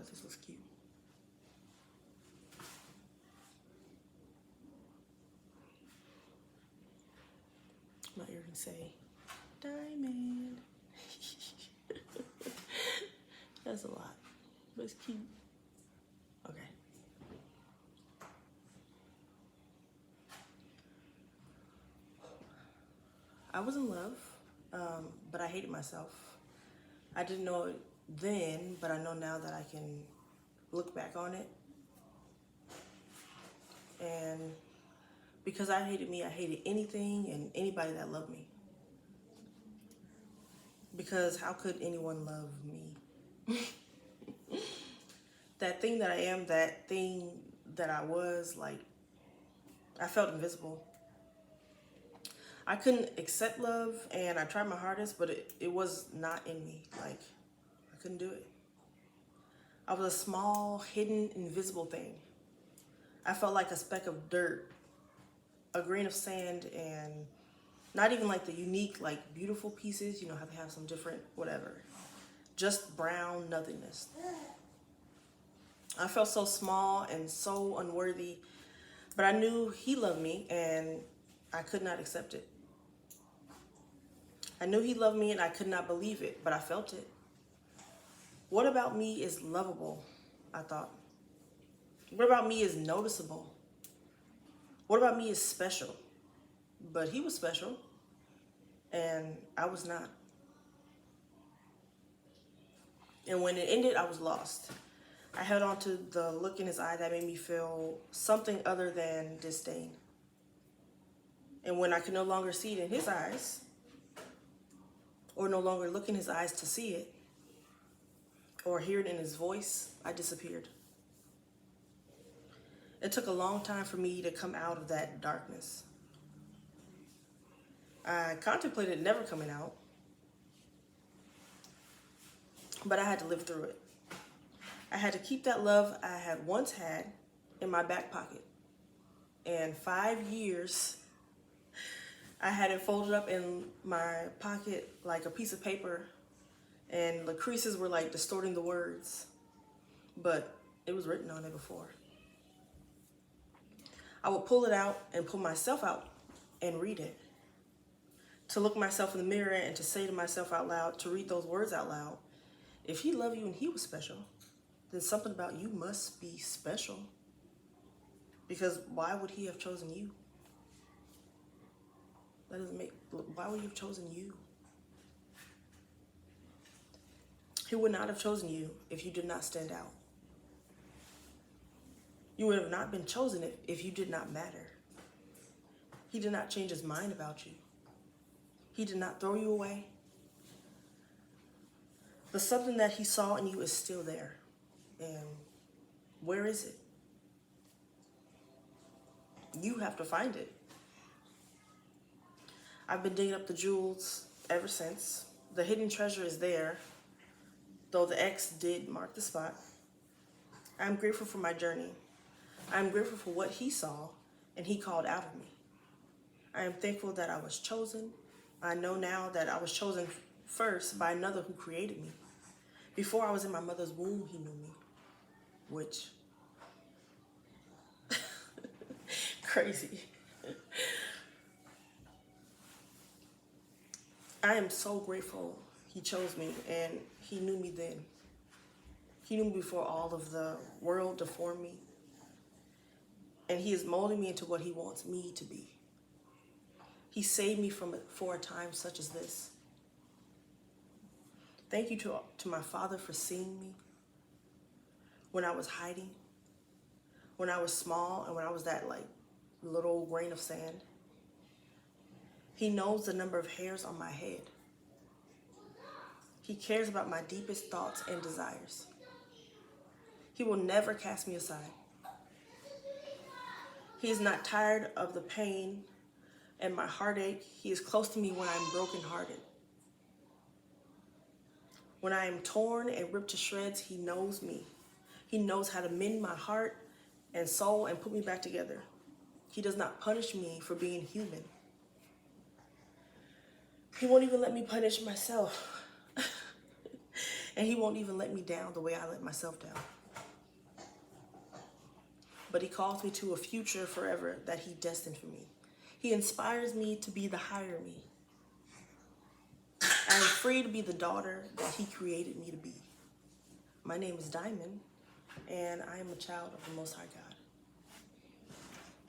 was. This was cute. My earrings say diamond. That's a lot, but it's cute. Okay. I was in love, but I hated myself. I didn't know it then, but I know now that I can look back on it. And because I hated me, I hated anything and anybody that loved me. Because how could anyone love me? That thing that I am, that thing that I was, like, I felt invisible. I couldn't accept love, and I tried my hardest, but it was not in me. Like, I couldn't do it. I was a small, hidden, invisible thing. I felt like a speck of dirt, a grain of sand, and not even like the unique, like, beautiful pieces, you know, how they have some different whatever. Just brown nothingness. I felt so small and so unworthy, but I knew he loved me, and I could not accept it. I knew he loved me, and I could not believe it, but I felt it. What about me is lovable, I thought. What about me is noticeable? What about me is special? But he was special, and I was not. And when it ended, I was lost. I held on to the look in his eye that made me feel something other than disdain. And when I could no longer see it in his eyes, or no longer look in his eyes to see it, or hear it in his voice, I disappeared. It took a long time for me to come out of that darkness. I contemplated never coming out, but I had to live through it. I had to keep that love I had once had in my back pocket. And 5 years, I had it folded up in my pocket like a piece of paper, and the creases were like distorting the words, but it was written on it before. I would pull it out and pull myself out and read it. To look myself in the mirror and to say to myself out loud, to read those words out loud. If he loved you and he was special, then something about you must be special. Because why would he have chosen you? That doesn't make, why would he have chosen you? He would not have chosen you if you did not stand out. You would have not been chosen if you did not matter. He did not change his mind about you. He did not throw you away. The something that he saw in you is still there. And where is it? You have to find it. I've been digging up the jewels ever since. The hidden treasure is there, though the ex did mark the spot. I'm grateful for my journey. I'm grateful for what he saw and he called out of me. I am thankful that I was chosen. I know now that I was chosen first by another who created me. Before I was in my mother's womb, he knew me, which, crazy. I am so grateful he chose me, and he knew me then. He knew me before all of the world deformed me, and he is molding me into what he wants me to be. He saved me for a time such as this. Thank you to my father for seeing me when I was hiding, when I was small, and when I was that like little grain of sand. He knows the number of hairs on my head. He cares about my deepest thoughts and desires. He will never cast me aside. He is not tired of the pain and my heartache. He is close to me when I'm brokenhearted. When I am torn and ripped to shreds, he knows me. He knows how to mend my heart and soul and put me back together. He does not punish me for being human. He won't even let me punish myself. And he won't even let me down the way I let myself down. But he calls me to a future forever that he destined for me. He inspires me to be the higher me. I am free to be the daughter that he created me to be. My name is Diamond, and I am a child of the Most High God.